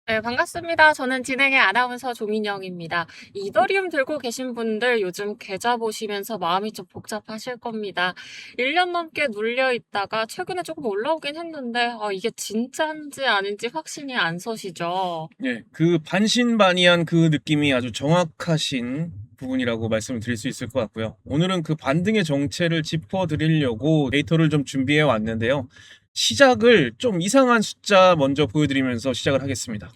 네, 반갑습니다. 저는 진행의 아나운서 조민영입니다. 이더리움 들고 계신 분들 요즘 계좌 보시면서 마음이 좀 복잡하실 겁니다. 1년 넘게 눌려 있다가 최근에 조금 올라오긴 했는데 이게 진짜인지 아닌지 확신이 안 서시죠? 예, 그 반신반의한 그 느낌이 아주 정확하신 부분이라고 말씀을 드릴 수 있을 것 같고요. 오늘은 그 반등의 정체를 짚어드리려고 데이터를 좀 준비해 왔는데요. 시작을 좀 이상한 숫자 먼저 보여드리면서 시작을 하겠습니다.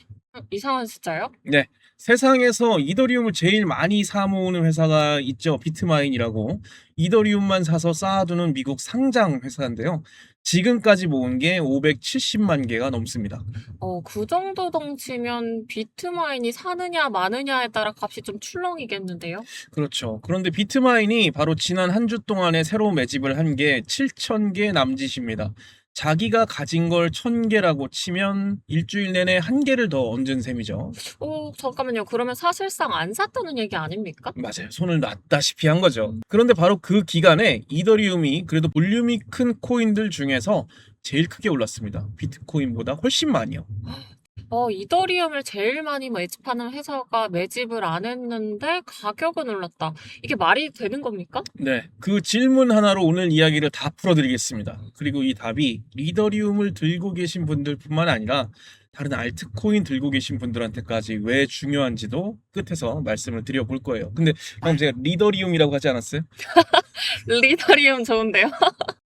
이상한 숫자요? 네, 세상에서 이더리움을 제일 많이 사 모으는 회사가 있죠. 비트마인이라고. 이더리움만 사서 쌓아두는 미국 상장 회사인데요. 지금까지 모은 게 570만 개가 넘습니다. 그 정도 덩치면 비트마인이 사느냐 마느냐에 따라 값이 좀 출렁이겠는데요? 그렇죠. 그런데 비트마인이 바로 지난 한 주 동안에 새로 매집을 한 게 7,000개 남짓입니다. 자기가 가진 걸 1,000개라고 치면 일주일 내내 한 개를 더 얹은 셈이죠. 잠깐만요. 그러면 사실상 안 샀다는 얘기 아닙니까? 맞아요. 손을 놨다시피 한 거죠. 그런데 바로 그 기간에 이더리움이 그래도 볼륨이 큰 코인들 중에서 제일 크게 올랐습니다. 비트코인보다 훨씬 많이요. 이더리움을 제일 많이 매집하는 회사가 매집을 안 했는데 가격은 올랐다. 이게 말이 되는 겁니까? 네, 그 질문 하나로 오늘 이야기를 다 풀어드리겠습니다. 그리고 이 답이 이더리움을 들고 계신 분들뿐만 아니라 다른 알트코인 들고 계신 분들한테까지 왜 중요한지도 끝에서 말씀을 드려볼 거예요. 근데 방금 제가 리더리움이라고 하지 않았어요? 리더리움 좋은데요?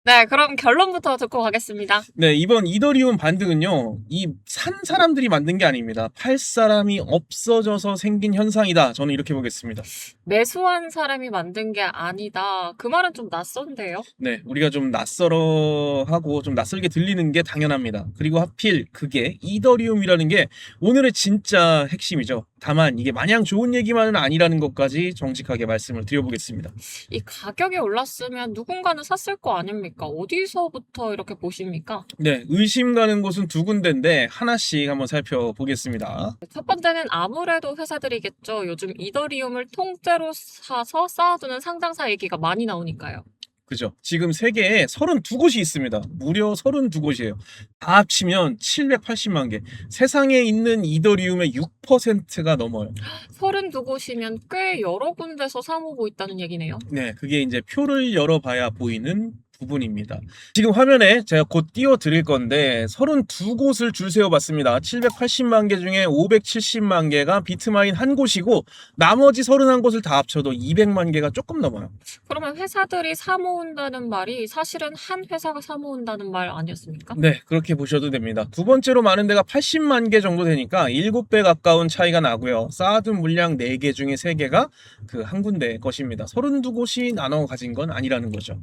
네, 그럼 결론부터 듣고 가겠습니다. 네, 이번 이더리움 반등은요, 이 산 사람들이 만든 게 아닙니다. 팔 사람이 없어져서 생긴 현상이다. 저는 이렇게 보겠습니다. 매수한 사람이 만든 게 아니다. 그 말은 좀 낯선데요? 네, 우리가 좀 낯설어 하고 좀 낯설게 들리는 게 당연합니다. 그리고 하필 그게 이더리움이라는 게 오늘의 진짜 핵심이죠. 다만 이게 마냥 좋은 얘기만은 아니라는 것까지 정직하게 말씀을 드려보겠습니다. 이 가격이 올랐으면 누군가는 샀을 거 아닙니까? 어디서부터 이렇게 보십니까? 네, 의심 가는 곳은 두 군데인데 하나씩 한번 살펴보겠습니다. 첫 번째는 아무래도 회사들이겠죠. 요즘 이더리움을 통째로 사서 쌓아두는 상장사 얘기가 많이 나오니까요. 그죠? 지금 세계에 32곳이 있습니다. 무려 32곳이에요. 다 합치면 780만 개. 세상에 있는 이더리움의 6%가 넘어요. 32곳이면 꽤 여러 군데서 사모고 있다는 얘기네요. 네, 그게 이제 표를 열어봐야 보이는 부분입니다. 지금 화면에 제가 곧 띄워 드릴 건데 32곳을 줄 세워봤습니다. 780만 개 중에 570만 개가 비트마인 한 곳이고 나머지 31곳을 다 합쳐도 200만 개가 조금 넘어요. 그러면 회사들이 사모은다는 말이 사실은 한 회사가 사모은다는 말 아니었습니까? 네, 그렇게 보셔도 됩니다. 두 번째로 많은 데가 80만 개 정도 되니까 7배 가까운 차이가 나고요. 쌓아둔 물량 4개 중에 3개가 그 한 군데 것입니다. 32곳이 나눠 가진 건 아니라는 거죠.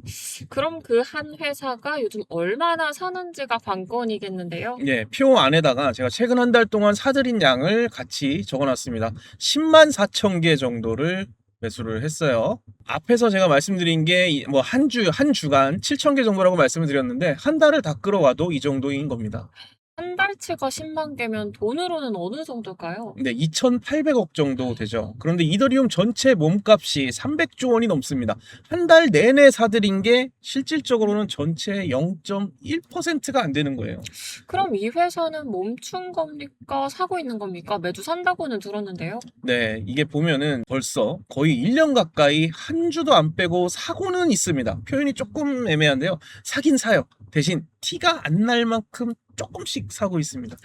그럼 그 한 회사가 요즘 얼마나 사는지가 관건이겠는데요. 예, 표 안에다가 제가 최근 한 달 동안 사들인 양을 같이 적어놨습니다. 10만 4천 개 정도를 매수를 했어요. 앞에서 제가 말씀드린 게 뭐 한 주간 7천 개 정도라고 말씀을 드렸는데 한 달을 다 끌어와도 이 정도인 겁니다. 한 달치가 10만 개면 돈으로는 어느 정도일까요? 네, 2,800억 정도 되죠. 그런데 이더리움 전체 몸값이 300조 원이 넘습니다. 한 달 내내 사들인 게 실질적으로는 전체 0.1%가 안 되는 거예요. 그럼 이 회사는 멈춘 겁니까? 사고 있는 겁니까? 매주 산다고는 들었는데요. 네, 이게 보면은 벌써 거의 1년 가까이 한 주도 안 빼고 사고는 있습니다. 표현이 조금 애매한데요. 사긴 사요. 대신 티가 안 날 만큼 조금씩 사고 있습니다.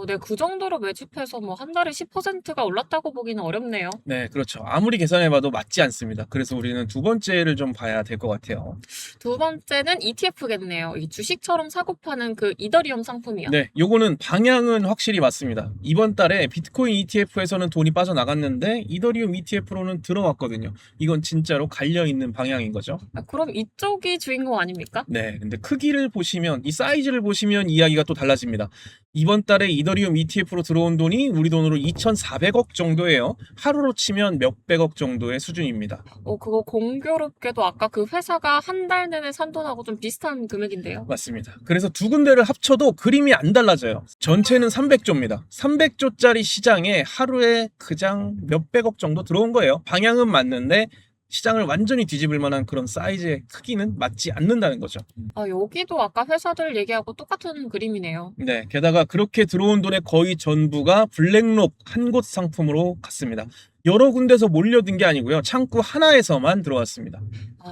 네, 그 정도로 매집해서 뭐 한 달에 10%가 올랐다고 보기는 어렵네요. 네, 그렇죠. 아무리 계산해봐도 맞지 않습니다. 그래서 우리는 두 번째를 좀 봐야 될 것 같아요. 두 번째는 ETF겠네요. 이 주식처럼 사고 파는 그 이더리움 상품이요. 네, 요거는 방향은 확실히 맞습니다. 이번 달에 비트코인 ETF에서는 돈이 빠져나갔는데 이더리움 ETF로는 들어왔거든요. 이건 진짜로 갈려있는 방향인 거죠. 그럼 이쪽이 주인공 아닙니까? 네, 근데 크기를 보시면, 이 사이즈를 보시면 이야기가 또 달라집니다. 이번 달에 이더리움 ETF로 들어온 돈이 우리 돈으로 2,400억 정도예요. 하루로 치면 몇백억 정도의 수준입니다. 그거 공교롭게도 아까 그 회사가 한 달 내내 산 돈하고 좀 비슷한 금액인데요. 맞습니다. 그래서 두 군데를 합쳐도 그림이 안 달라져요. 전체는 300조입니다. 300조짜리 시장에 하루에 그냥 몇백억 정도 들어온 거예요. 방향은 맞는데 시장을 완전히 뒤집을 만한 그런 사이즈의 크기는 맞지 않는다는 거죠. 여기도 아까 회사들 얘기하고 똑같은 그림이네요. 네, 게다가 그렇게 들어온 돈의 거의 전부가 블랙록 한 곳 상품으로 갔습니다. 여러 군데서 몰려든 게 아니고요. 창구 하나에서만 들어왔습니다.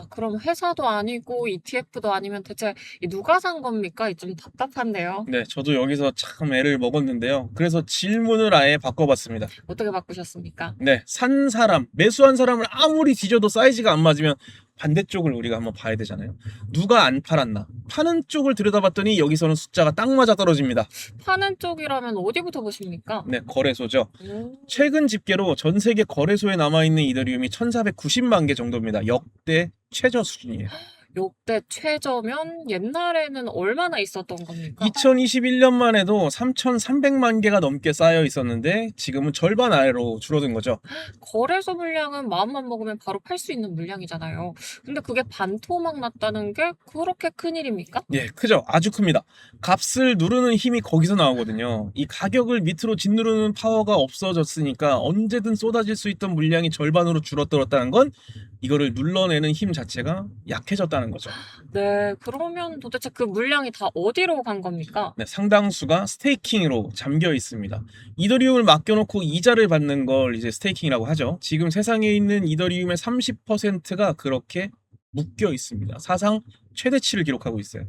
그럼 회사도 아니고 ETF도 아니면 대체 누가 산 겁니까? 좀 답답한데요. 네, 저도 여기서 참 애를 먹었는데요. 그래서 질문을 아예 바꿔봤습니다. 어떻게 바꾸셨습니까? 네, 산 사람, 매수한 사람을 아무리 뒤져도 사이즈가 안 맞으면 반대쪽을 우리가 한번 봐야 되잖아요. 누가 안 팔았나? 파는 쪽을 들여다봤더니 여기서는 숫자가 딱 맞아 떨어집니다. 파는 쪽이라면 어디부터 보십니까? 네, 거래소죠. 음, 최근 집계로 전 세계 거래소에 남아있는 이더리움이 1490만 개 정도입니다. 역대 최저 수준이에요. 역대 최저면 옛날에는 얼마나 있었던 겁니까? 2021년만 해도 3,300만 개가 넘게 쌓여 있었는데 지금은 절반 아래로 줄어든 거죠. 거래소 물량은 마음만 먹으면 바로 팔 수 있는 물량이잖아요. 근데 그게 반토막 났다는 게 그렇게 큰일입니까? 예, 크죠. 아주 큽니다. 값을 누르는 힘이 거기서 나오거든요. 이 가격을 밑으로 짓누르는 파워가 없어졌으니까 언제든 쏟아질 수 있던 물량이 절반으로 줄어들었다는 건 이거를 눌러내는 힘 자체가 약해졌다는 거죠. 네, 그러면 도대체 그 물량이 다 어디로 간 겁니까? 네, 상당수가 스테이킹으로 잠겨 있습니다. 이더리움을 맡겨놓고 이자를 받는 걸 이제 스테이킹이라고 하죠. 지금 세상에 있는 이더리움의 30%가 그렇게 묶여 있습니다. 사상 최대치를 기록하고 있어요.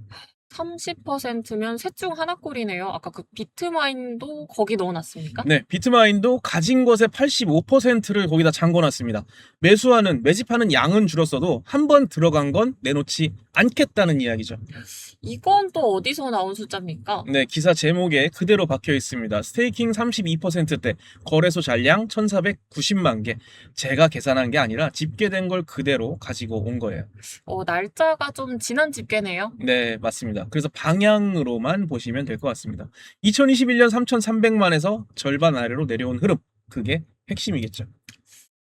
30%면 셋 중 하나꼴이네요. 아까 그 비트마인도 거기 넣어놨습니까? 네, 비트마인도 가진 것의 85%를 거기다 잠궈놨습니다. 매집하는 양은 줄었어도 한 번 들어간 건 내놓지 않겠다는 이야기죠. 이건 또 어디서 나온 숫자입니까? 네, 기사 제목에 그대로 박혀 있습니다. 스테이킹 32%대, 거래소 잔량 1490만 개. 제가 계산한 게 아니라 집계된 걸 그대로 가지고 온 거예요. 날짜가 좀 지난 집계네요. 네, 맞습니다. 그래서 방향으로만 보시면 될 것 같습니다. 2021년 3,300만에서 절반 아래로 내려온 흐름. 그게 핵심이겠죠.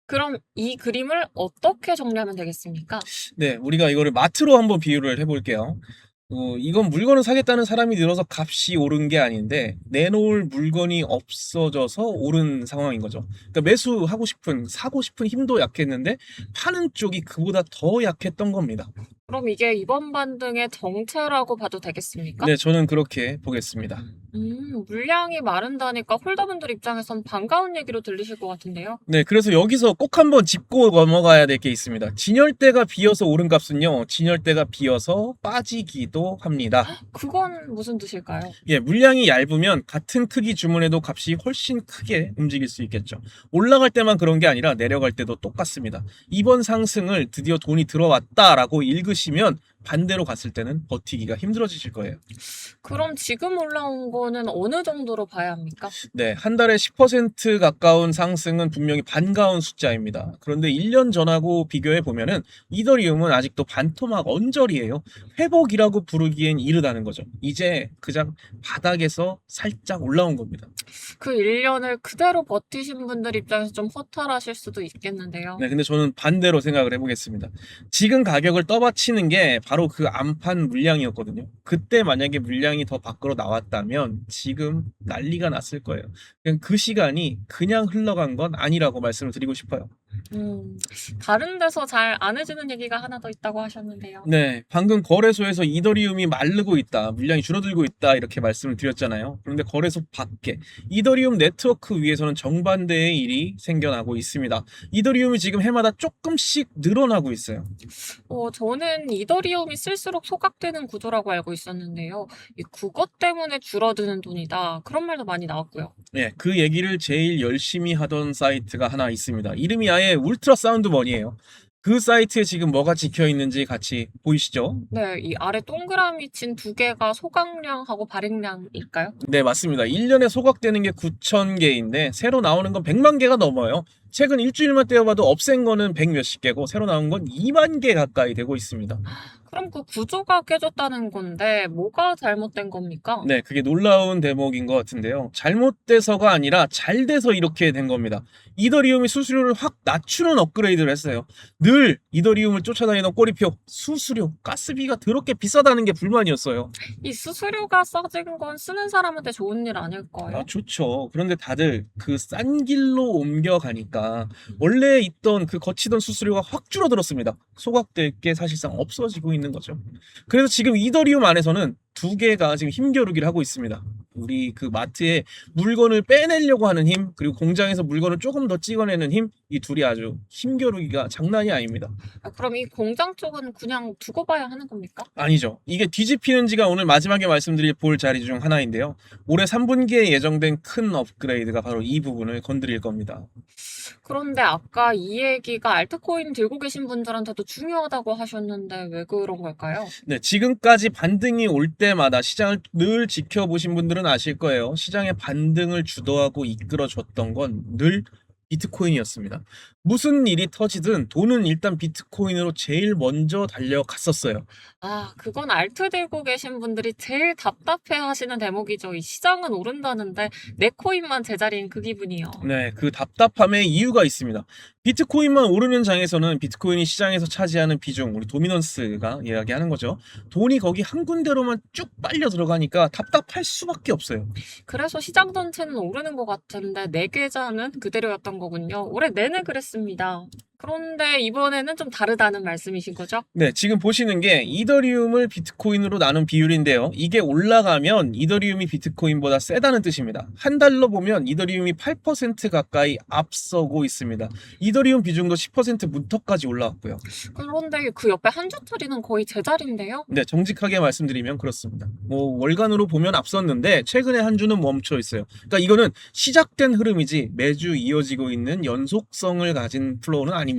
그럼 이 그림을 어떻게 정리하면 되겠습니까? 네, 우리가 이거를 마트로 한번 비유를 해볼게요. 이건 물건을 사겠다는 사람이 늘어서 값이 오른 게 아닌데 내놓을 물건이 없어져서 오른 상황인 거죠. 그러니까 사고 싶은 힘도 약했는데 파는 쪽이 그보다 더 약했던 겁니다. 그럼 이게 이번 반등의 정체라고 봐도 되겠습니까? 네, 저는 그렇게 보겠습니다. 물량이 마른다니까 홀더분들 입장에선 반가운 얘기로 들리실 것 같은데요. 네, 그래서 여기서 꼭 한번 짚고 넘어가야 될 게 있습니다. 진열대가 비어서 오른 값은요, 진열대가 비어서 빠지기도 합니다. 그건 무슨 뜻일까요? 예, 물량이 얇으면 같은 크기 주문해도 값이 훨씬 크게 움직일 수 있겠죠. 올라갈 때만 그런 게 아니라 내려갈 때도 똑같습니다. 이번 상승을 드디어 돈이 들어왔다라고 읽으시면 반대로 갔을 때는 버티기가 힘들어지실 거예요. 그럼 지금 올라온 거는 어느 정도로 봐야 합니까? 네, 한 달에 10% 가까운 상승은 분명히 반가운 숫자입니다. 그런데 1년 전하고 비교해 보면은 이더리움은 아직도 반토막 언저리예요. 회복이라고 부르기엔 이르다는 거죠. 이제 그냥 바닥에서 살짝 올라온 겁니다. 그 1년을 그대로 버티신 분들 입장에서 좀 허탈하실 수도 있겠는데요. 네, 근데 저는 반대로 생각을 해보겠습니다. 지금 가격을 떠받치는 게 바로 그 안판 물량이었거든요. 그때 만약에 물량이 더 밖으로 나왔다면 지금 난리가 났을 거예요. 그냥 그 시간이 그냥 흘러간 건 아니라고 말씀을 드리고 싶어요. 다른 데서 잘 안 해주는 얘기가 하나 더 있다고 하셨는데요. 네, 방금 거래소에서 이더리움이 마르고 있다, 물량이 줄어들고 있다 이렇게 말씀을 드렸잖아요. 그런데 거래소 밖에 이더리움 네트워크 위에서는 정반대의 일이 생겨나고 있습니다. 이더리움이 지금 해마다 조금씩 늘어나고 있어요. 저는 이더리움이 쓸수록 소각되는 구조라고 알고 있었는데요. 그것 때문에 줄어드는 돈이다. 그런 말도 많이 나왔고요. 네, 그 얘기를 제일 열심히 하던 사이트가 하나 있습니다. 이름이 아예 울트라 사운드 머니예요. 그 사이트에 지금 뭐가 찍혀 있는지 같이 보이시죠? 네, 이 아래 동그라미 친 두 개가 소각량하고 발행량일까요? 네, 맞습니다. 1년에 소각되는 게 9,000개인데 새로 나오는 건 100만 개가 넘어요. 최근 일주일만 떼어봐도 없앤 거는 100 몇십 개고 새로 나온 건 2만 개 가까이 되고 있습니다. 그럼 그 구조가 깨졌다는 건데 뭐가 잘못된 겁니까? 네, 그게 놀라운 대목인 것 같은데요. 잘못돼서가 아니라 잘 돼서 이렇게 된 겁니다. 이더리움이 수수료를 확 낮추는 업그레이드를 했어요. 늘 이더리움을 쫓아다니던 꼬리표, 수수료, 가스비가 더럽게 비싸다는 게 불만이었어요. 이 수수료가 싸진 건 쓰는 사람한테 좋은 일 아닐까요? 아, 좋죠. 그런데 다들 그 싼 길로 옮겨가니까 원래 있던 그 거치던 수수료가 확 줄어들었습니다. 소각될 게 사실상 없어지고 있는 거죠. 그래서 지금 이더리움 안에서는 두 개가 지금 힘겨루기를 하고 있습니다. 우리 그 마트에 물건을 빼내려고 하는 힘, 그리고 공장에서 물건을 조금 더 찍어내는 힘, 이 둘이 아주 힘겨루기가 장난이 아닙니다. 그럼 이 공장 쪽은 그냥 두고 봐야 하는 겁니까? 아니죠. 이게 뒤집히는지가 오늘 마지막에 말씀드릴 볼 자리 중 하나인데요. 올해 3분기에 예정된 큰 업그레이드가 바로 이 부분을 건드릴 겁니다. 그런데 아까 이 얘기가 알트코인 들고 계신 분들한테도 중요하다고 하셨는데 왜 그런 걸까요? 네, 지금까지 반등이 올 때마다 시장을 늘 지켜보신 분들은 아실 거예요. 시장의 반등을 주도하고 이끌어줬던 건 늘 비트코인이었습니다. 무슨 일이 터지든 돈은 일단 비트코인으로 제일 먼저 달려갔었어요. 그건 알트 들고 계신 분들이 제일 답답해 하시는 대목이죠. 이 시장은 오른다는데 내 코인만 제자리인 그 기분이요. 네, 그 답답함의 이유가 있습니다. 비트코인만 오르는 장에서는 비트코인이 시장에서 차지하는 비중, 우리 도미넌스가 이야기하는 거죠. 돈이 거기 한 군데로만 쭉 빨려 들어가니까 답답할 수밖에 없어요. 그래서 시장 전체는 오르는 것 같은데 내 계좌는 그대로였던 거군요. 올해 내내 그랬습니다. 그런데 이번에는 좀 다르다는 말씀이신 거죠? 네, 지금 보시는 게 이더리움을 비트코인으로 나눈 비율인데요. 이게 올라가면 이더리움이 비트코인보다 세다는 뜻입니다. 한 달로 보면 이더리움이 8% 가까이 앞서고 있습니다. 이더리움 비중도 10% 문턱까지 올라왔고요. 그런데 그 옆에 한주투리는 거의 제자리인데요? 네, 정직하게 말씀드리면 그렇습니다. 뭐 월간으로 보면 앞섰는데 최근에 한 주는 멈춰 있어요. 그러니까 이거는 시작된 흐름이지 매주 이어지고 있는 연속성을 가진 플로우는 아닙니다.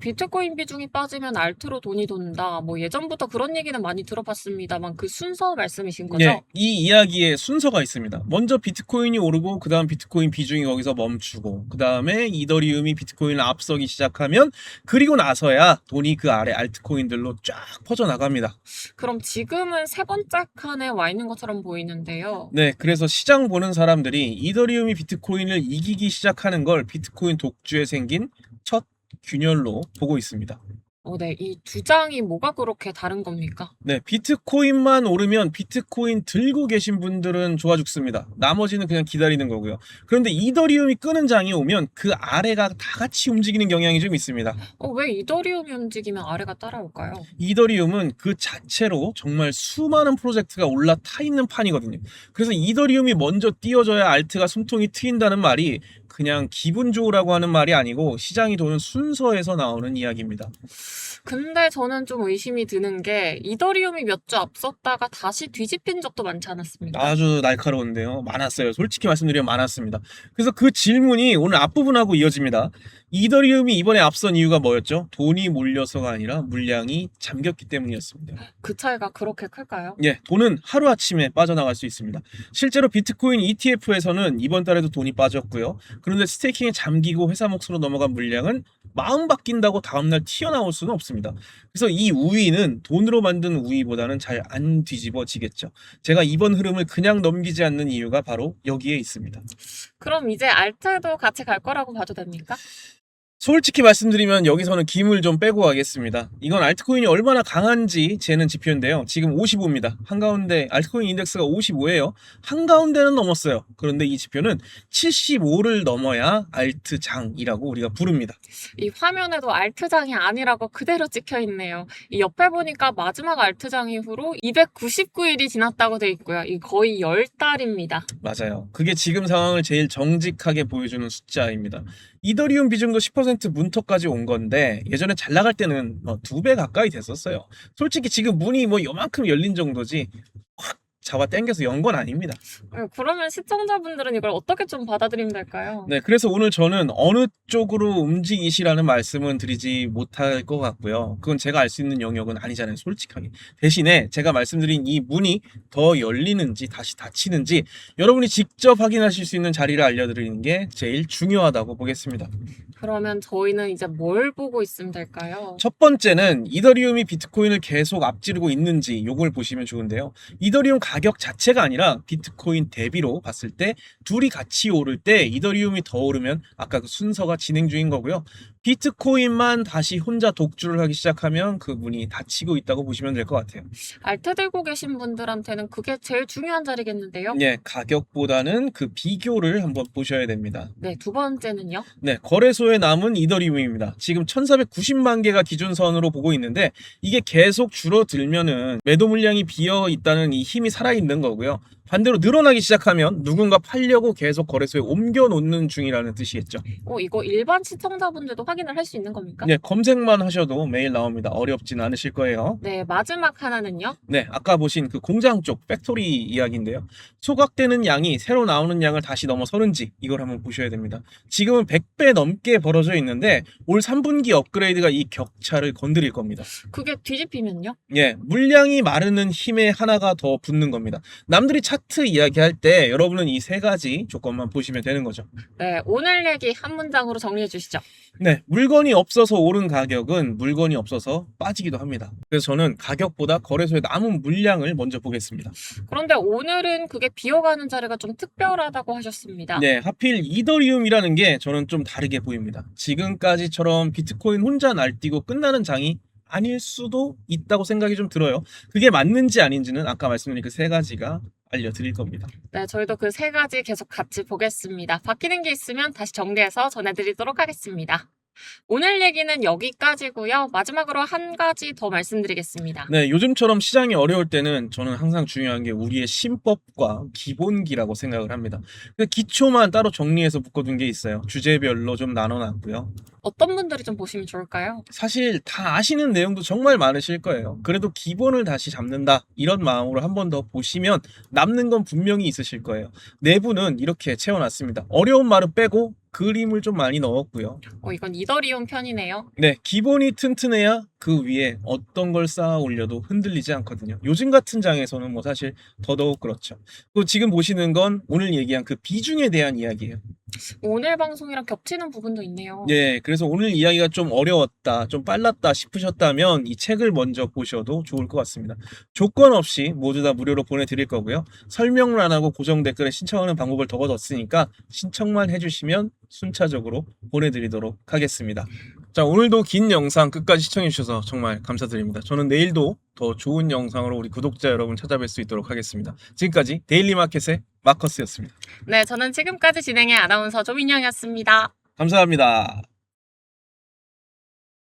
비트코인 비중이 빠지면 알트로 돈이 돈다. 뭐 예전부터 그런 얘기는 많이 들어봤습니다만 그 순서 말씀이신 거죠? 예, 이 이야기에 순서가 있습니다. 먼저 비트코인이 오르고 그 다음 비트코인 비중이 거기서 멈추고 그 다음에 이더리움이 비트코인을 앞서기 시작하면 그리고 나서야 돈이 그 아래 알트코인들로 쫙 퍼져나갑니다. 그럼 지금은 세 번째 칸에 와 있는 것처럼 보이는데요. 네, 그래서 시장 보는 사람들이 이더리움이 비트코인을 이기기 시작하는 걸 비트코인 독주에 생긴 첫 균열로 보고 있습니다. 네, 이 두 장이 뭐가 그렇게 다른 겁니까? 네, 비트코인만 오르면 비트코인 들고 계신 분들은 좋아 죽습니다. 나머지는 그냥 기다리는 거고요. 그런데 이더리움이 끄는 장이 오면 그 아래가 다 같이 움직이는 경향이 좀 있습니다. 왜 이더리움이 움직이면 아래가 따라올까요? 이더리움은 그 자체로 정말 수많은 프로젝트가 올라타 있는 판이거든요. 그래서 이더리움이 먼저 띄워져야 알트가 숨통이 트인다는 말이 그냥 기분 좋으라고 하는 말이 아니고 시장이 도는 순서에서 나오는 이야기입니다. 근데 저는 좀 의심이 드는 게 이더리움이 몇 주 앞섰다가 다시 뒤집힌 적도 많지 않았습니까? 아주 날카로운데요. 많았어요. 솔직히 말씀드리면 많았습니다. 그래서 그 질문이 오늘 앞부분하고 이어집니다. 이더리움이 이번에 앞선 이유가 뭐였죠? 돈이 몰려서가 아니라 물량이 잠겼기 때문이었습니다. 그 차이가 그렇게 클까요? 예, 돈은 하루아침에 빠져나갈 수 있습니다. 실제로 비트코인 ETF에서는 이번 달에도 돈이 빠졌고요. 그런데 스테이킹에 잠기고 회사 몫으로 넘어간 물량은 마음 바뀐다고 다음날 튀어나올 수는 없습니다. 그래서 이 우위는 돈으로 만든 우위보다는 잘 안 뒤집어지겠죠. 제가 이번 흐름을 그냥 넘기지 않는 이유가 바로 여기에 있습니다. 그럼 이제 알트도 같이 갈 거라고 봐도 됩니까? 솔직히 말씀드리면 여기서는 김을 좀 빼고 가겠습니다. 이건 알트코인이 얼마나 강한지 재는 지표인데요. 지금 55입니다. 한가운데 알트코인 인덱스가 55예요. 한가운데는 넘었어요. 그런데 이 지표는 75를 넘어야 알트장이라고 우리가 부릅니다. 이 화면에도 알트장이 아니라고 그대로 찍혀 있네요. 이 옆에 보니까 마지막 알트장 이후로 299일이 지났다고 돼 있고요. 이 거의 10달입니다. 맞아요. 그게 지금 상황을 제일 정직하게 보여주는 숫자입니다. 이더리움 비중도 10% 문턱까지 온 건데 예전에 잘 나갈 때는 2배 가까이 됐었어요. 솔직히 지금 문이 요만큼 열린 정도지 확 잡아 당겨서 연 건 아닙니다. 그러면 시청자분들은 이걸 어떻게 좀 받아들이면 될까요? 네, 그래서 오늘 저는 어느 쪽으로 움직이시라는 말씀은 드리지 못할 것 같고요. 그건 제가 알 수 있는 영역은 아니잖아요, 솔직하게. 대신에 제가 말씀드린 이 문이 더 열리는지 다시 닫히는지 여러분이 직접 확인하실 수 있는 자리를 알려드리는 게 제일 중요하다고 보겠습니다. 그러면 저희는 이제 뭘 보고 있으면 될까요? 첫 번째는 이더리움이 비트코인을 계속 앞지르고 있는지 요걸 보시면 좋은데요. 이더리움 가격 자체가 아니라 비트코인 대비로 봤을 때 둘이 같이 오를 때 이더리움이 더 오르면 아까 그 순서가 진행 중인 거고요. 비트코인만 다시 혼자 독주를 하기 시작하면 그 문이 닫히고 있다고 보시면 될 것 같아요. 알트 들고 계신 분들한테는 그게 제일 중요한 자리겠는데요? 예, 가격보다는 그 비교를 한번 보셔야 됩니다. 네, 두 번째는요? 네, 거래소에 남은 이더리움입니다. 지금 1490만 개가 기준선으로 보고 있는데 이게 계속 줄어들면은 매도 물량이 비어 있다는 이 힘이 살아있는 거고요. 반대로 늘어나기 시작하면 누군가 팔려고 계속 거래소에 옮겨 놓는 중이라는 뜻이겠죠. 이거 일반 시청자분들도 확인을 할 수 있는 겁니까? 네, 검색만 하셔도 매일 나옵니다. 어렵진 않으실 거예요. 네, 마지막 하나는요? 네, 아까 보신 그 공장 쪽 팩토리 이야기인데요. 소각되는 양이 새로 나오는 양을 다시 넘어서는지 이걸 한번 보셔야 됩니다. 지금은 100배 넘게 벌어져 있는데 올 3분기 업그레이드가 이 격차를 건드릴 겁니다. 그게 뒤집히면요? 예, 물량이 마르는 힘에 하나가 더 붙는 겁니다. 남들이 차트 이야기할 때 여러분은 이 세 가지 조건만 보시면 되는 거죠. 네, 오늘 얘기 한 문장으로 정리해 주시죠. 네, 물건이 없어서 오른 가격은 물건이 없어서 빠지기도 합니다. 그래서 저는 가격보다 거래소에 남은 물량을 먼저 보겠습니다. 그런데 오늘은 그게 비어가는 자리가 좀 특별하다고 하셨습니다. 네, 하필 이더리움이라는 게 저는 좀 다르게 보입니다. 지금까지처럼 비트코인 혼자 날뛰고 끝나는 장이 아닐 수도 있다고 생각이 좀 들어요. 그게 맞는지 아닌지는 아까 말씀드린 그 세 가지가 알려드릴 겁니다. 네, 저희도 그 세 가지 계속 같이 보겠습니다. 바뀌는 게 있으면 다시 정리해서 전해드리도록 하겠습니다. 오늘 얘기는 여기까지고요. 마지막으로 한 가지 더 말씀드리겠습니다. 네, 요즘처럼 시장이 어려울 때는 저는 항상 중요한 게 우리의 신법과 기본기라고 생각을 합니다. 그 기초만 따로 정리해서 묶어둔 게 있어요. 주제별로 좀 나눠놨고요. 어떤 분들이 좀 보시면 좋을까요? 사실 다 아시는 내용도 정말 많으실 거예요. 그래도 기본을 다시 잡는다 이런 마음으로 한 번 더 보시면 남는 건 분명히 있으실 거예요. 내부는 이렇게 채워놨습니다. 어려운 말은 빼고 그림을 좀 많이 넣었고요. 이건 이더리움 편이네요. 네, 기본이 튼튼해야 그 위에 어떤 걸 쌓아 올려도 흔들리지 않거든요. 요즘 같은 장에서는 뭐 사실 더더욱 그렇죠. 또 지금 보시는 건 오늘 얘기한 그 비중에 대한 이야기예요. 오늘 방송이랑 겹치는 부분도 있네요. 예, 그래서 오늘 이야기가 좀 어려웠다, 좀 빨랐다 싶으셨다면 이 책을 먼저 보셔도 좋을 것 같습니다. 조건 없이 모두 다 무료로 보내드릴 거고요. 설명란하고 고정 댓글에 신청하는 방법을 적어뒀으니까 신청만 해주시면 순차적으로 보내드리도록 하겠습니다. 자, 오늘도 긴 영상 끝까지 시청해주셔서 정말 감사드립니다. 저는 내일도 더 좋은 영상으로 우리 구독자 여러분 찾아뵐 수 있도록 하겠습니다. 지금까지 데일리마켓의 마커스였습니다. 네, 저는 지금까지 진행의 아나운서 조민영이었습니다. 감사합니다.